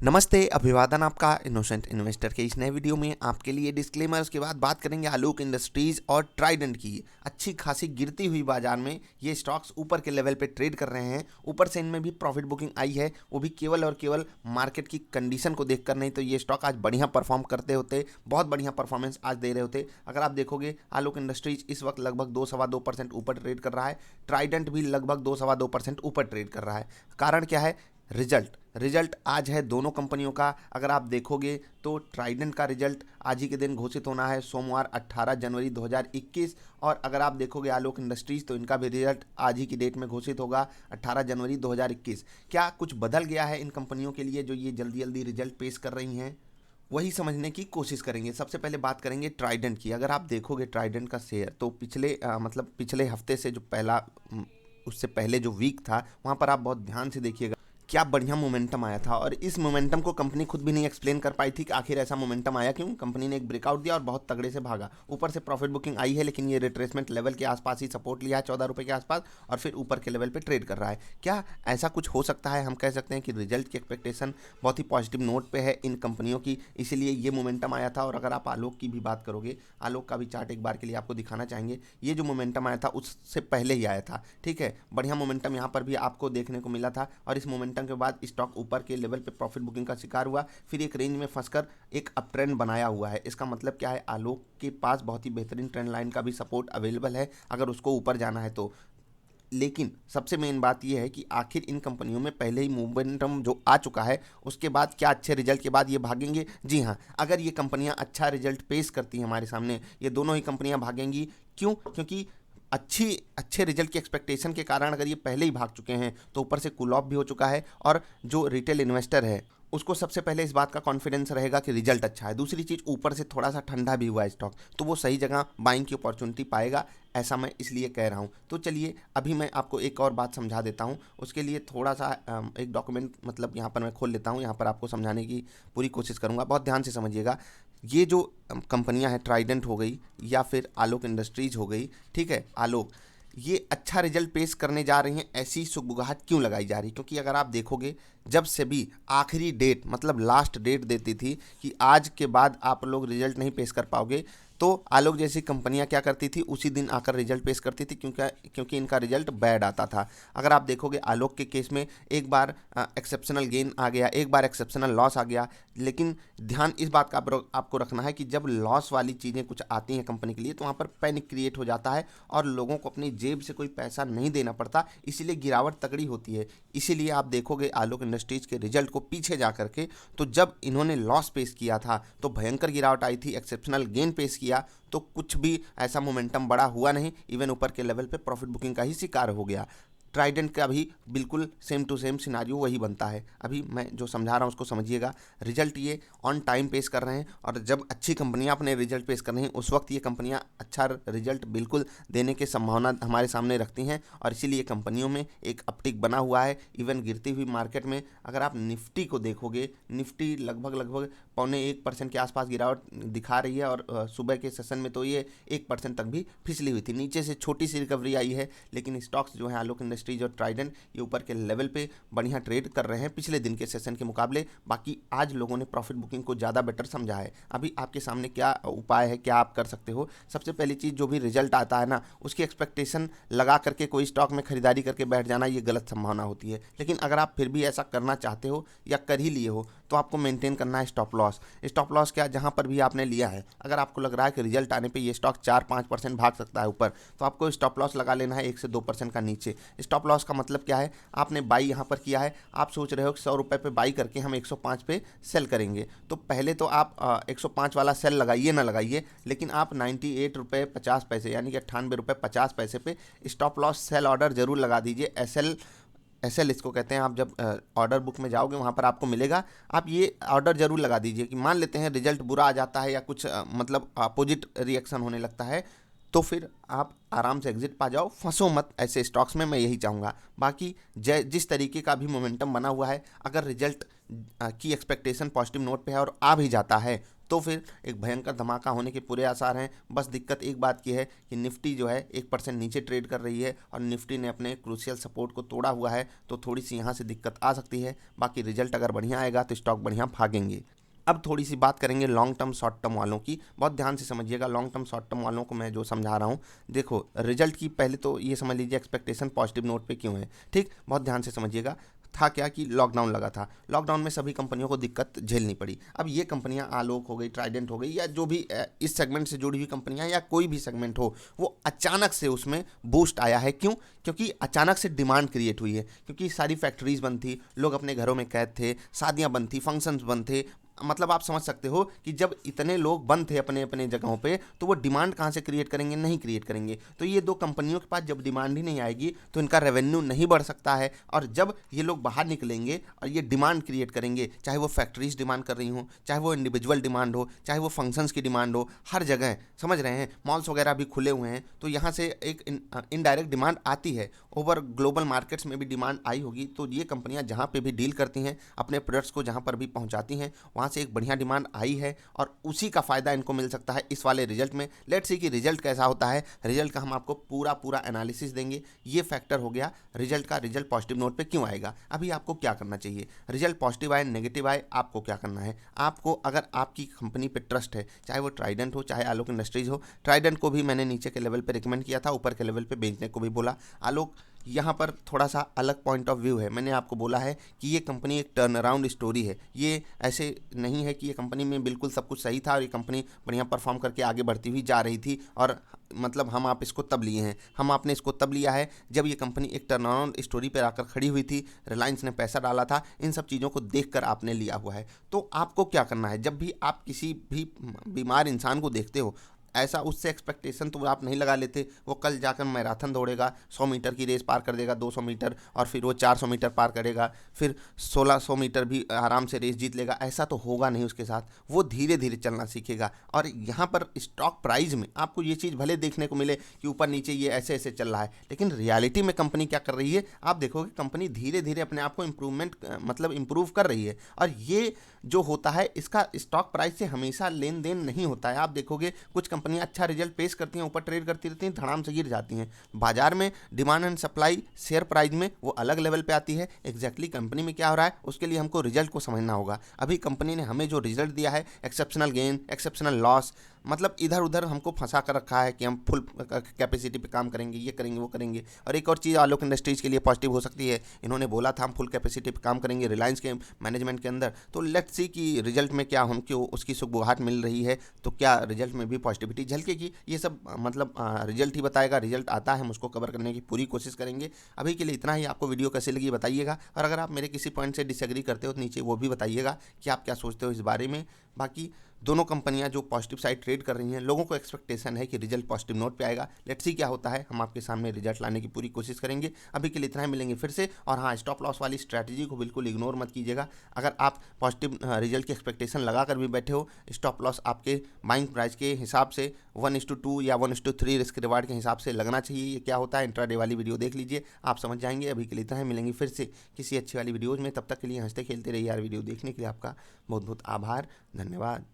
नमस्ते, अभिवादन आपका इनोसेंट इन्वेस्टर के इस नए वीडियो में आपके लिए डिस्क्लेमर। उसके बाद बात करेंगे आलोक इंडस्ट्रीज और ट्राइडेंट की। अच्छी खासी गिरती हुई बाजार में ये स्टॉक्स ऊपर के लेवल पे ट्रेड कर रहे हैं। ऊपर से इनमें भी प्रॉफिट बुकिंग आई है, वो भी केवल और केवल मार्केट की कंडीशन को देखकर। नहीं तो ये स्टॉक आज बढ़िया परफॉर्म करते होते, बहुत बढ़िया परफॉर्मेंस आज दे रहे होते। अगर आप देखोगे आलोक इंडस्ट्रीज इस वक्त लगभग 2-2.25% ऊपर ट्रेड कर रहा है। ट्राइडेंट भी लगभग 2-2.25% ऊपर ट्रेड कर रहा है। कारण क्या है? रिजल्ट आज है दोनों कंपनियों का। अगर आप देखोगे तो ट्राइडेंट का रिजल्ट आज ही के दिन घोषित होना है, सोमवार 18 जनवरी 2021। और अगर आप देखोगे आलोक इंडस्ट्रीज तो इनका भी रिजल्ट आज ही की डेट में घोषित होगा, 18 जनवरी 2021। क्या कुछ बदल गया है इन कंपनियों के लिए जो ये जल्दी जल्दी रिजल्ट पेश कर रही हैं? वही समझने की कोशिश करेंगे। सबसे पहले बात करेंगे ट्राइडेंट की। अगर आप देखोगे ट्राइडेंट का शेयर तो पिछले हफ्ते से जो उससे पहले जो वीक था, वहाँ पर आप बहुत ध्यान से देखिएगा, क्या बढ़िया मोमेंटम आया था। और इस मोमेंटम को कंपनी खुद भी नहीं एक्सप्लेन कर पाई थी कि आखिर ऐसा मोमेंटम आया क्यों। कंपनी ने एक ब्रेकआउट दिया और बहुत तगड़े से भागा। ऊपर से प्रॉफिट बुकिंग आई है, लेकिन ये रिट्रेसमेंट लेवल के आसपास ही सपोर्ट लिया है, 14 रुपये के आसपास, और फिर ऊपर के लेवल पे ट्रेड कर रहा है। क्या ऐसा कुछ हो सकता है? हम कह सकते हैं कि रिजल्ट की एक्सपेक्टेशन बहुत ही पॉजिटिव नोट पे है इन कंपनियों की, इसीलिए ये मोमेंटम आया था। और अगर आप आलोक की भी बात करोगे, आलोक का भी चार्ट एक बार के लिए आपको दिखाना चाहेंगे। ये जो मोमेंटम आया था उससे पहले ही आया था, ठीक है। बढ़िया मोमेंटम यहाँ पर भी आपको देखने को मिला था, और इस मोमेंटम के बाद स्टॉक ऊपर के लेवल पे प्रॉफिट बुकिंग का शिकार हुआ, फिर एक रेंज में फंसकर एक अप ट्रेंड बनाया हुआ है। इसका मतलब क्या है? आलोक के पास बहुत ही बेहतरीन ट्रेंड लाइन का भी सपोर्ट अवेलेबल है अगर उसको ऊपर जाना है तो। लेकिन सबसे मेन बात यह है कि आखिर इन कंपनियों में पहले ही मोमेंटम जो आ चुका है, उसके बाद क्या अच्छे रिजल्ट के बाद ये भागेंगे? जी हाँ, अगर ये कंपनियां अच्छा रिजल्ट पेश करती हैं हमारे सामने, ये दोनों ही कंपनियां भागेंगी। क्यों? क्योंकि अच्छे रिजल्ट की एक्सपेक्टेशन के कारण अगर ये पहले ही भाग चुके हैं तो ऊपर से कूल ऑफ भी हो चुका है। और जो रिटेल इन्वेस्टर है उसको सबसे पहले इस बात का कॉन्फिडेंस रहेगा कि रिजल्ट अच्छा है। दूसरी चीज़, ऊपर से थोड़ा सा ठंडा भी हुआ है स्टॉक, तो वो सही जगह बाइंग की अपॉर्चुनिटी पाएगा। ऐसा मैं इसलिए कह रहा हूँ। तो चलिए अभी मैं आपको एक और बात समझा देता हूँ। उसके लिए थोड़ा सा एक डॉक्यूमेंट यहाँ पर मैं खोल लेता हूँ, यहाँ पर आपको समझाने की पूरी कोशिश करूँगा। बहुत ध्यान से समझिएगा। ये जो कंपनियां हैं, ट्राइडेंट हो गई या फिर आलोक इंडस्ट्रीज हो गई, ठीक है, आलोक, ये अच्छा रिजल्ट पेश करने जा रही हैं, ऐसी सुगबुगाहट क्यों लगाई जा रही? क्योंकि अगर आप देखोगे, जब से भी आखिरी डेट मतलब लास्ट डेट देती थी कि आज के बाद आप लोग रिजल्ट नहीं पेश कर पाओगे, तो आलोक जैसी कंपनियां क्या करती थी? उसी दिन आकर रिजल्ट पेश करती थी, क्योंकि इनका रिजल्ट बैड आता था। अगर आप देखोगे आलोक के केस में एक बार एक्सेप्शनल गेन आ गया, एक बार एक्सेप्शनल लॉस आ गया। लेकिन ध्यान इस बात का आपको रखना है कि जब लॉस वाली चीज़ें कुछ आती हैं कंपनी के लिए, तो वहाँ पर पैनिक क्रिएट हो जाता है और लोगों को अपनी जेब से कोई पैसा नहीं देना पड़ता, इसीलिए गिरावट तगड़ी होती है। इसीलिए आप देखोगे आलोक इंडस्ट्रीज के रिजल्ट को पीछे जा करके, तो जब इन्होंने लॉस पेश किया था तो भयंकर गिरावट आई थी, एक्सेप्शनल गेन पेश किया तो कुछ भी ऐसा मोमेंटम बड़ा हुआ नहीं, इवन ऊपर के लेवल पे प्रॉफिट बुकिंग का ही शिकार हो गया। ट्राइडेंट का भी बिल्कुल सेम टू सेम सिनारियो वही बनता है। अभी मैं जो समझा रहा हूँ उसको समझिएगा। रिजल्ट ये ऑन टाइम पेश कर रहे हैं, और जब अच्छी कंपनियां अपने रिजल्ट पेश कर रही हैं उस वक्त ये कंपनियां अच्छा रिजल्ट बिल्कुल देने की संभावना हमारे सामने रखती हैं, और इसीलिए कंपनियों में एक अपटिक बना हुआ है। इवन गिरती हुई मार्केट में अगर आप निफ्टी को देखोगे, निफ्टी लगभग 0.25% के आसपास गिरावट दिखा रही है, और सुबह के सेशन में तो ये 1% तक भी फिसली हुई थी। नीचे से छोटी सी रिकवरी आई है, लेकिन स्टॉक्स जो है आलोक इंडस्ट्रीज और ट्राइडेंट, ये ऊपर के लेवल पे बढ़िया ट्रेड कर रहे हैं पिछले दिन के सेशन के मुकाबले। बाकी आज लोगों ने प्रॉफिट बुकिंग को ज़्यादा बेटर समझा है। अभी आपके सामने क्या उपाय है, क्या आप कर सकते हो? सबसे पहली चीज़, जो भी रिजल्ट आता है ना, उसकी एक्सपेक्टेशन लगा करके कोई स्टॉक में खरीदारी करके बैठ जाना, ये गलत संभावना होती है। लेकिन अगर आप फिर भी ऐसा करना चाहते हो या कर ही लिए हो, तो आपको मेंटेन करना है स्टॉप लॉस। स्टॉप लॉस क्या? जहां पर भी आपने लिया है, अगर आपको लग रहा है कि रिजल्ट आने पे ये स्टॉक 4-5% भाग सकता है ऊपर, तो आपको स्टॉप लॉस लगा लेना है 1 से 2% का नीचे। स्टॉप लॉस का मतलब क्या है? आपने बाई यहाँ पर किया है, आप सोच रहे हो कि 100 रुपये पे बाई करके हम 105 पे सेल करेंगे, तो पहले तो आप 105 वाला सेल लगाइए ना लगाइए, लेकिन आप 98 रुपये 50 पैसे यानी कि 98 रुपये 50 पैसे पे स्टॉप लॉस सेल ऑर्डर जरूर लगा दीजिए। एसएल इसको कहते हैं। आप जब ऑर्डर बुक में जाओगे वहाँ पर आपको मिलेगा, आप ये ऑर्डर जरूर लगा दीजिए कि मान लेते हैं रिजल्ट बुरा आ जाता है या कुछ मतलब अपोजिट रिएक्शन होने लगता है, तो फिर आप आराम से एग्जिट पा जाओ, फंसो मत ऐसे स्टॉक्स में, मैं यही चाहूँगा। बाकी जिस तरीके का भी मोमेंटम बना हुआ है, अगर रिजल्ट की एक्सपेक्टेशन पॉजिटिव नोट पे है और आ भी जाता है, तो फिर एक भयंकर धमाका होने के पूरे आसार हैं। बस दिक्कत एक बात की है कि निफ्टी जो है 1% नीचे ट्रेड कर रही है और निफ्टी ने अपने क्रूशियल सपोर्ट को तोड़ा हुआ है, तो थोड़ी सी यहाँ से दिक्कत आ सकती है। बाकी रिजल्ट अगर बढ़िया आएगा तो स्टॉक बढ़िया भागेंगे। अब थोड़ी सी बात करेंगे लॉन्ग टर्म शॉर्ट टर्म वालों की। बहुत ध्यान से समझिएगा, लॉन्ग टर्म शॉर्ट टर्म वालों को मैं जो समझा रहा हूँ। देखो रिजल्ट की पहले तो ये समझ लीजिए एक्सपेक्टेशन पॉजिटिव नोट पे क्यों है, ठीक। बहुत ध्यान से समझिएगा। था क्या कि लॉकडाउन लगा था, लॉकडाउन में सभी कंपनियों को दिक्कत झेलनी पड़ी। अब ये कंपनियां आलोक हो गई, ट्राइडेंट हो गई, या जो भी इस सेगमेंट से जुड़ी हुई कंपनियां या कोई भी सेगमेंट हो, वो अचानक से उसमें बूस्ट आया है। क्यों? क्योंकि अचानक से डिमांड क्रिएट हुई है, क्योंकि सारी फैक्ट्रीज बंद थी, लोग अपने घरों में कैद थे, शादियां बंद थी, फंक्शंस बंद थे। मतलब आप समझ सकते हो कि जब इतने लोग बंद थे अपने अपने जगहों पे, तो वो डिमांड कहाँ से क्रिएट करेंगे? नहीं क्रिएट करेंगे। तो ये दो कंपनियों के पास जब डिमांड ही नहीं आएगी तो इनका रेवेन्यू नहीं बढ़ सकता है। और जब ये लोग बाहर निकलेंगे और ये डिमांड क्रिएट करेंगे, चाहे वो फैक्ट्रीज डिमांड कर रही हो, चाहे वो इंडिविजुअल डिमांड हो, चाहे वो फंक्शंस की डिमांड हो, हर जगह समझ रहे हैं, मॉल्स वगैरह भी खुले हुए हैं, तो यहाँ से एक इनडायरेक्ट डिमांड आती है। ओवर ग्लोबल मार्केट्स में भी डिमांड आई होगी, तो ये कंपनियां जहाँ पे भी डील करती हैं, अपने प्रोडक्ट्स को जहाँ पर भी पहुँचाती हैं, वहाँ से एक बढ़िया डिमांड आई है और उसी का फायदा इनको मिल सकता है इस वाले रिजल्ट में। लेट्स सी कि रिजल्ट कैसा होता है। रिजल्ट का हम आपको पूरा एनालिसिस देंगे। ये फैक्टर हो गया रिजल्ट का। रिजल्ट पॉजिटिव नोट पे क्यों आएगा? अभी आपको क्या करना चाहिए? रिजल्ट पॉजिटिव आए नेगेटिव आए, आपको क्या करना है? आपको अगर आपकी कंपनी पे ट्रस्ट है, चाहे वो ट्राइडेंट हो चाहे आलोक इंडस्ट्रीज हो, ट्राइडेंट को भी मैंने नीचे के लेवल पे रिकमेंड किया था, ऊपर के लेवल पे बेचने को भी बोला। आलोक यहाँ पर थोड़ा सा अलग पॉइंट ऑफ व्यू है। मैंने आपको बोला है कि ये कंपनी एक टर्न अराउंड स्टोरी है। ये ऐसे नहीं है कि ये कंपनी में बिल्कुल सब कुछ सही था और ये कंपनी बढ़िया परफॉर्म करके आगे बढ़ती हुई जा रही थी और मतलब हम आप इसको तब लिए हैं। हम आपने इसको तब लिया है जब ये कंपनी एक टर्न अराउंड स्टोरी पर आकर खड़ी हुई थी, रिलायंस ने पैसा डाला था, इन सब चीज़ों को देखकर आपने लिया हुआ है। तो आपको क्या करना है? जब भी आप किसी भी बीमार इंसान को देखते हो, ऐसा उससे एक्सपेक्टेशन तो आप नहीं लगा लेते वो कल जाकर मैराथन दौड़ेगा, 100 मीटर की रेस पार कर देगा, 200 मीटर, और फिर वो 400 मीटर पार करेगा, फिर 1600 मीटर भी आराम से रेस जीत लेगा। ऐसा तो होगा नहीं उसके साथ। वो धीरे धीरे चलना सीखेगा। और यहाँ पर स्टॉक प्राइस में आपको ये चीज़ भले देखने को मिले कि ऊपर नीचे ये ऐसे ऐसे चल रहा है, लेकिन रियलिटी में कंपनी क्या कर रही है आप देखोगे। कंपनी धीरे धीरे अपने आप को इम्प्रूव कर रही है। और ये जो होता है इसका स्टॉक प्राइस से हमेशा लेन देन नहीं होता है। आप देखोगे कुछ कंपनियां अच्छा रिजल्ट पेश करती हैं, ऊपर ट्रेड करती रहती हैं, धड़ाम से गिर जाती हैं। बाजार में demand and supply share price में वो अलग लेवल पे आती है। एग्जैक्टली कंपनी में क्या हो रहा है उसके लिए हमको रिजल्ट को समझना होगा। अभी कंपनी ने हमें जो रिजल्ट दिया है, एक्सेप्शनल गेन, एक्सेप्शनल लॉस, मतलब इधर उधर हमको फंसा कर रखा है कि हम फुल कैपेसिटी पे काम करेंगे, ये करेंगे वो करेंगे। और एक और चीज़ आलोक इंडस्ट्रीज़ के लिए पॉजिटिव हो सकती है, इन्होंने बोला था हम फुल कैपेसिटी पे काम करेंगे रिलायंस के मैनेजमेंट के अंदर। तो लेट्स सी कि रिजल्ट में क्या हमको उसकी सुगबुगाहट मिल रही है, तो क्या रिजल्ट में भी पॉजिटिविटी झलकेगी। ये सब रिजल्ट ही बताएगा। रिजल्ट आता है हम उसको कवर करने की पूरी कोशिश करेंगे। अभी के लिए इतना ही। आपको वीडियो कैसे लगी बताइएगा, और अगर आप मेरे किसी पॉइंट से डिसएग्री करते हो तो नीचे वो भी बताइएगा कि आप क्या सोचते हो इस बारे में। बाकी दोनों कंपनियां जो पॉजिटिव साइड ट्रेड कर रही हैं, लोगों को एक्सपेक्टेशन है कि रिजल्ट पॉजिटिव नोट पे आएगा। लेट्स सी क्या होता है। हम आपके सामने रिजल्ट लाने की पूरी कोशिश करेंगे। अभी के लिए इतना ही, मिलेंगे फिर से। और हाँ, स्टॉप लॉस वाली स्ट्रैटेजी को बिल्कुल इग्नोर मत कीजिएगा। अगर आप पॉजिटिव रिजल्ट की एक्सपेक्टेशन लगा कर भी बैठे हो, स्टॉप लॉस आपके बाइंग प्राइस के हिसाब से 1:2 या 1:3 रिस्क रिवार्ड के हिसाब से लगना चाहिए। ये क्या होता है इंट्राडे वाली वीडियो देख लीजिए, आप समझ जाएंगे। अभी के लिए इतना ही, मिलेंगे फिर से किसी अच्छी वाली वीडियोज़ में। तब तक के लिए हंसते खेलते रहिए यार। वीडियो देखने के लिए आपका बहुत बहुत आभार, धन्यवाद।